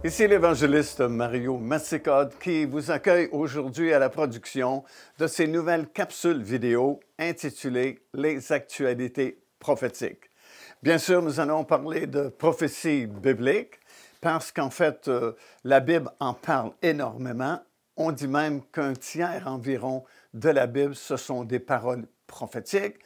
Ici l'évangéliste Mario Massicade qui vous accueille aujourd'hui à la production de ces nouvelles capsules vidéo intitulées « Les actualités prophétiques ». Bien sûr, nous allons parler de prophétie biblique parce qu'en fait, la Bible en parle énormément. On dit même qu'un tiers environ de la Bible, ce sont des paroles prophétiques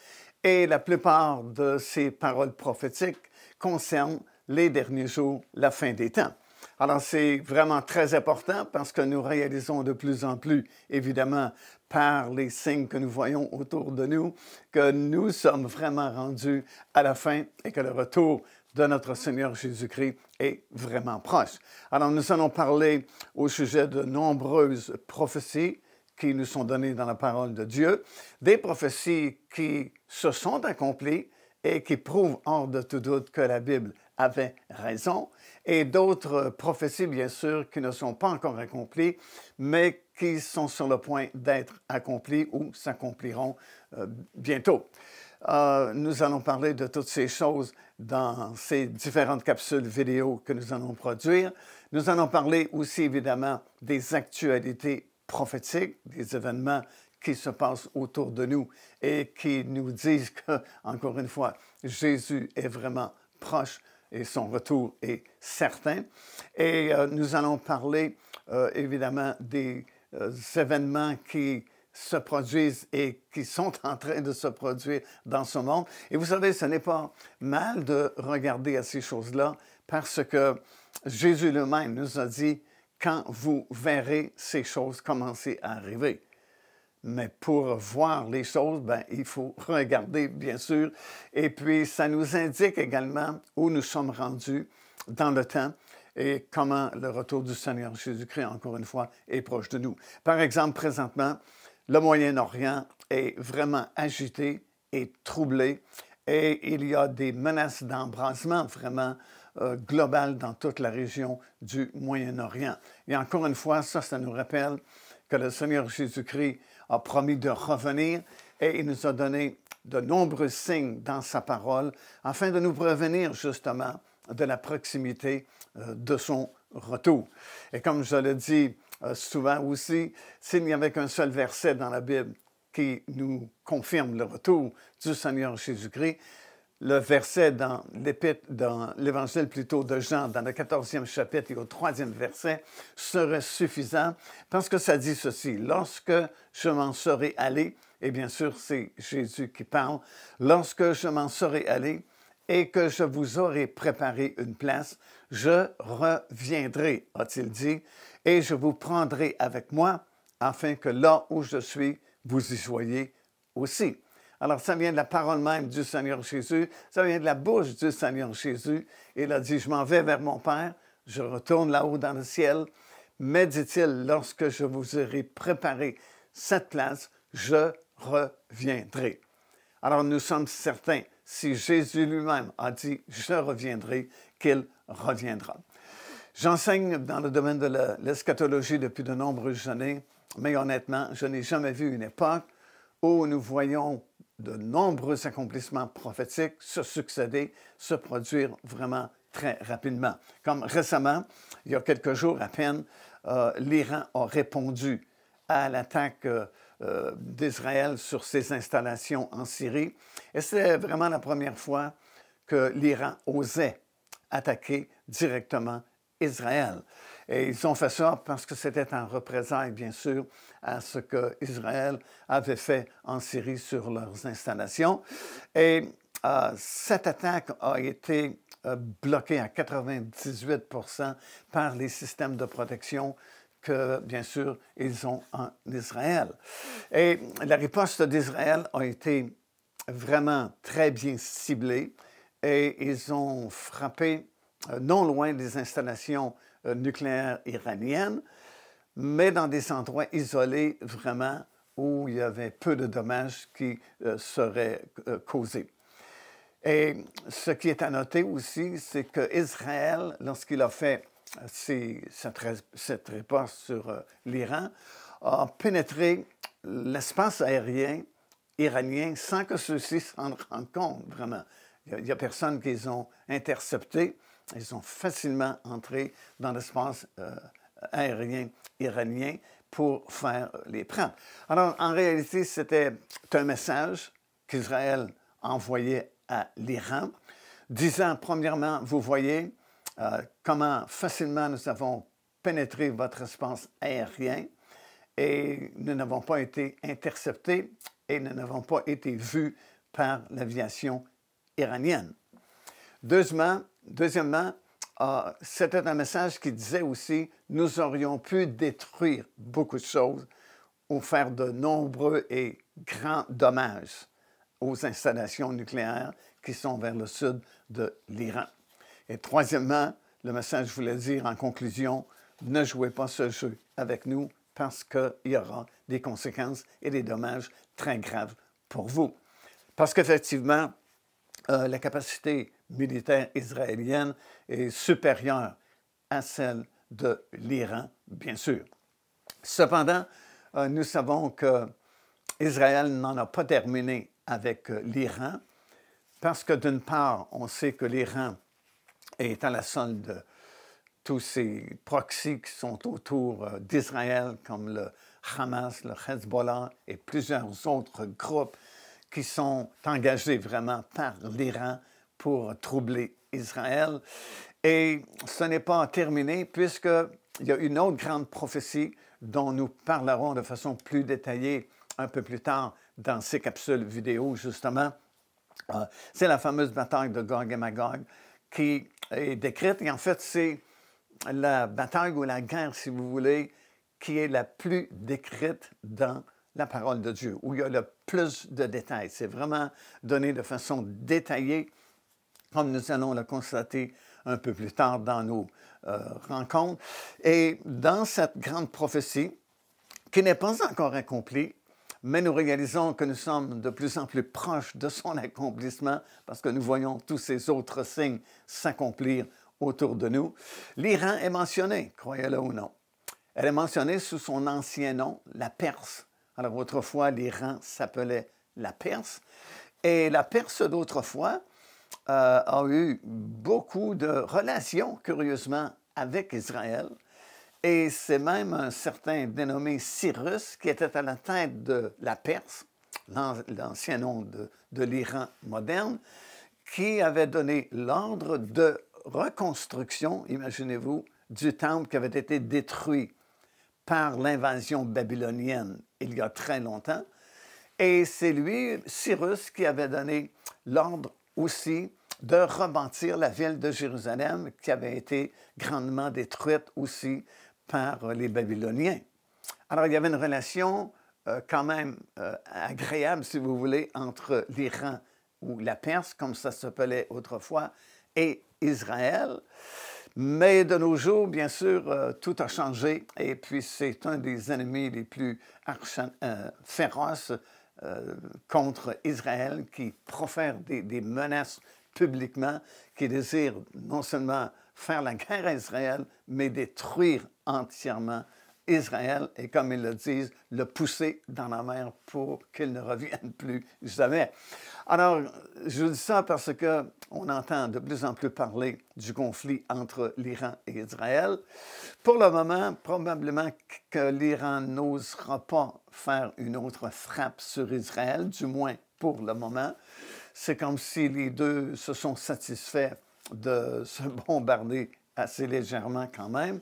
et la plupart de ces paroles prophétiques concernent les derniers jours, la fin des temps. Alors, c'est vraiment très important parce que nous réalisons de plus en plus, évidemment, par les signes que nous voyons autour de nous, que nous sommes vraiment rendus à la fin et que le retour de notre Seigneur Jésus-Christ est vraiment proche. Alors, nous allons parler au sujet de nombreuses prophéties qui nous sont données dans la parole de Dieu, des prophéties qui se sont accomplies et qui prouvent hors de tout doute que la Bible avait raison, et d'autres prophéties, bien sûr, qui ne sont pas encore accomplies, mais qui sont sur le point d'être accomplies ou s'accompliront bientôt. Nous allons parler de toutes ces choses dans ces différentes capsules vidéo que nous allons produire. Nous allons parler aussi, évidemment, des actualités prophétiques, des événements qui se passent autour de nous et qui nous disent que, encore une fois, Jésus est vraiment proche et son retour est certain. Et nous allons parler, évidemment, des événements qui se produisent et qui sont en train de se produire dans ce monde. Et vous savez, ce n'est pas mal de regarder à ces choses-là parce que Jésus lui-même nous a dit « Quand vous verrez ces choses commencer à arriver ». Mais pour voir les choses, il faut regarder, bien sûr. Et puis, ça nous indique également où nous sommes rendus dans le temps et comment le retour du Seigneur Jésus-Christ, encore une fois, est proche de nous. Par exemple, présentement, le Moyen-Orient est vraiment agité et troublé et il y a des menaces d'embrasement vraiment globales dans toute la région du Moyen-Orient. Et encore une fois, ça nous rappelle que le Seigneur Jésus-Christ a promis de revenir et il nous a donné de nombreux signes dans sa parole afin de nous prévenir justement de la proximité de son retour. Et comme je le dis souvent aussi, s'il n'y avait qu'un seul verset dans la Bible qui nous confirme le retour du Seigneur Jésus-Christ, le verset dans l'évangile plutôt de Jean, dans le 14e chapitre et au 3e verset, serait suffisant parce que ça dit ceci. Lorsque je m'en serai allé, et bien sûr c'est Jésus qui parle, lorsque je m'en serai allé et que je vous aurai préparé une place, je reviendrai, a-t-il dit, et je vous prendrai avec moi afin que là où je suis, vous y soyez aussi. Alors, ça vient de la parole même du Seigneur Jésus, ça vient de la bouche du Seigneur Jésus. Il a dit, je m'en vais vers mon Père, je retourne là-haut dans le ciel, mais, dit-il, lorsque je vous aurai préparé cette place, je reviendrai. Alors, nous sommes certains, si Jésus lui-même a dit, je reviendrai, qu'il reviendra. J'enseigne dans le domaine de l'eschatologie depuis de nombreuses années, mais honnêtement, je n'ai jamais vu une époque où nous voyons de nombreux accomplissements prophétiques se succéder, se produire vraiment très rapidement. Comme récemment, il y a quelques jours à peine, l'Iran a répondu à l'attaque d'Israël sur ses installations en Syrie. Et c'est vraiment la première fois que l'Iran osait attaquer directement Israël. Et ils ont fait ça parce que c'était en représailles, bien sûr, à ce qu'Israël avait fait en Syrie sur leurs installations. Et cette attaque a été bloquée à 98% par les systèmes de protection que, bien sûr, ils ont en Israël. Et la riposte d'Israël a été vraiment très bien ciblée et ils ont frappé non loin des installations nucléaires iraniennes, mais dans des endroits isolés vraiment où il y avait peu de dommages qui seraient causés. Et ce qui est à noter aussi, c'est qu'Israël, lorsqu'il a fait cette riposte sur l'Iran, a pénétré l'espace aérien iranien sans que ceux-ci s'en rendent compte, vraiment. Il n'y a personne qu'ils ont intercepté. Ils ont facilement entré dans l'espace aérien iranien pour faire les frappes. Alors, en réalité, c'était un message qu'Israël envoyait à l'Iran, disant, premièrement, vous voyez comment facilement nous avons pénétré votre espace aérien et nous n'avons pas été interceptés et nous n'avons pas été vus par l'aviation iranienne. Deuxièmement, c'était un message qui disait aussi, nous aurions pu détruire beaucoup de choses ou faire de nombreux et grands dommages aux installations nucléaires qui sont vers le sud de l'Iran. Et troisièmement, le message voulait dire en conclusion, ne jouez pas ce jeu avec nous parce qu'il y aura des conséquences et des dommages très graves pour vous. Parce qu'effectivement, la capacité militaire israélienne est supérieure à celle de l'Iran, bien sûr. Cependant, nous savons qu'Israël n'en a pas terminé avec l'Iran, parce que d'une part, on sait que l'Iran est à la solde de tous ces proxys qui sont autour d'Israël, comme le Hamas, le Hezbollah et plusieurs autres groupes qui sont engagés vraiment par l'Iran pour troubler Israël. Et ce n'est pas terminé puisqu'il y a une autre grande prophétie dont nous parlerons de façon plus détaillée un peu plus tard dans ces capsules vidéo, justement. C'est la fameuse bataille de Gog et Magog qui est décrite. Et en fait, c'est la bataille ou la guerre, si vous voulez, qui est la plus décrite dans la parole de Dieu, où il y a le plus de détails. C'est vraiment donné de façon détaillée, comme nous allons le constater un peu plus tard dans nos rencontres. Et dans cette grande prophétie, qui n'est pas encore accomplie, mais nous réalisons que nous sommes de plus en plus proches de son accomplissement parce que nous voyons tous ces autres signes s'accomplir autour de nous. L'Iran est mentionné, croyez-le ou non. Elle est mentionnée sous son ancien nom, la Perse. Alors autrefois, l'Iran s'appelait la Perse. Et la Perse d'autrefois a eu beaucoup de relations, curieusement, avec Israël. Et c'est même un certain dénommé Cyrus qui était à la tête de la Perse, l'ancien nom de l'Iran moderne, qui avait donné l'ordre de reconstruction, imaginez-vous, du temple qui avait été détruit par l'invasion babylonienne il y a très longtemps. Et c'est lui, Cyrus, qui avait donné l'ordre aussi de rebâtir la ville de Jérusalem, qui avait été grandement détruite aussi par les Babyloniens. Alors, il y avait une relation quand même agréable, si vous voulez, entre l'Iran ou la Perse, comme ça s'appelait autrefois, et Israël. Mais de nos jours, bien sûr, tout a changé et puis c'est un des ennemis les plus féroces contre Israël qui profère des menaces publiquement, qui désire non seulement faire la guerre à Israël, mais détruire entièrement Israël et, comme ils le disent, le pousser dans la mer pour qu'il ne revienne plus jamais. Alors, je dis ça parce qu'on entend de plus en plus parler du conflit entre l'Iran et Israël. Pour le moment, probablement que l'Iran n'osera pas faire une autre frappe sur Israël, du moins pour le moment. C'est comme si les deux se sont satisfaits de se bombarder assez légèrement quand même.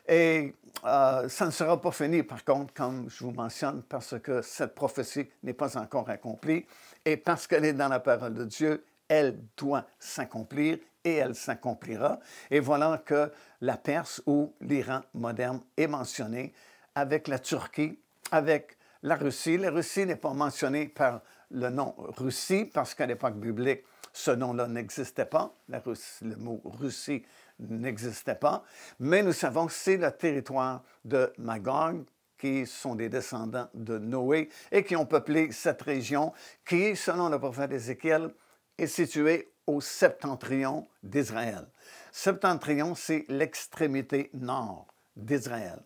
Et ça ne sera pas fini, par contre, comme je vous mentionne, parce que cette prophétie n'est pas encore accomplie. Et parce qu'elle est dans la parole de Dieu, elle doit s'accomplir et elle s'accomplira. Et voilà que la Perse ou l'Iran moderne est mentionnée avec la Turquie, avec la Russie. La Russie n'est pas mentionnée par le nom Russie, parce qu'à l'époque biblique, ce nom-là n'existait pas. Le mot Russie n'existait pas. Mais nous savons que c'est le territoire de Magog, qui sont des descendants de Noé et qui ont peuplé cette région qui, selon le prophète Ézéchiel, est située au septentrion d'Israël. Septentrion, c'est l'extrémité nord d'Israël.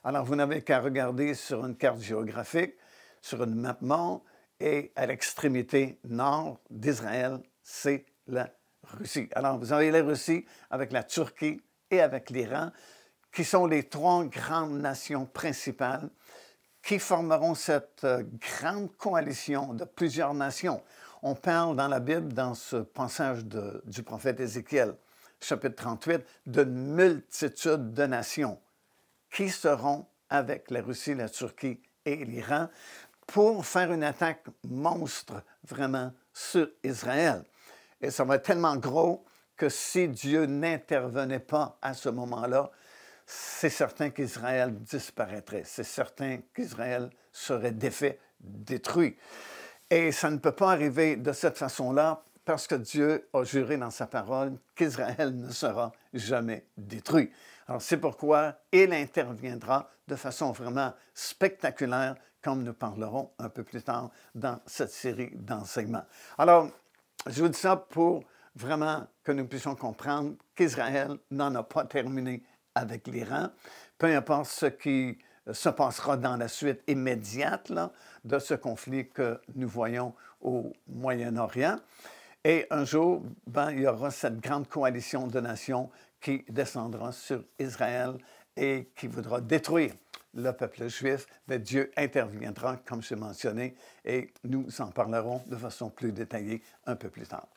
Alors, vous n'avez qu'à regarder sur une carte géographique, sur une map monde, et à l'extrémité nord d'Israël, c'est la Russie. Alors, vous avez la Russie avec la Turquie et avec l'Iran, qui sont les trois grandes nations principales qui formeront cette grande coalition de plusieurs nations. On parle dans la Bible, dans ce passage du prophète Ézéchiel, chapitre 38, d'une multitude de nations qui seront avec la Russie, la Turquie et l'Iran pour faire une attaque monstre vraiment sur Israël. Et ça va être tellement gros que si Dieu n'intervenait pas à ce moment-là, c'est certain qu'Israël disparaîtrait. C'est certain qu'Israël serait défait, détruit. Et ça ne peut pas arriver de cette façon-là parce que Dieu a juré dans sa parole qu'Israël ne sera jamais détruit. Alors c'est pourquoi il interviendra de façon vraiment spectaculaire, comme nous parlerons un peu plus tard dans cette série d'enseignements. Alors, je vous dis ça pour vraiment que nous puissions comprendre qu'Israël n'en a pas terminé avec l'Iran, peu importe ce qui se passera dans la suite immédiate là, de ce conflit que nous voyons au Moyen-Orient. Et un jour, il y aura cette grande coalition de nations qui descendra sur Israël et qui voudra détruire le peuple juif. Mais Dieu interviendra, comme j'ai mentionné, et nous en parlerons de façon plus détaillée un peu plus tard.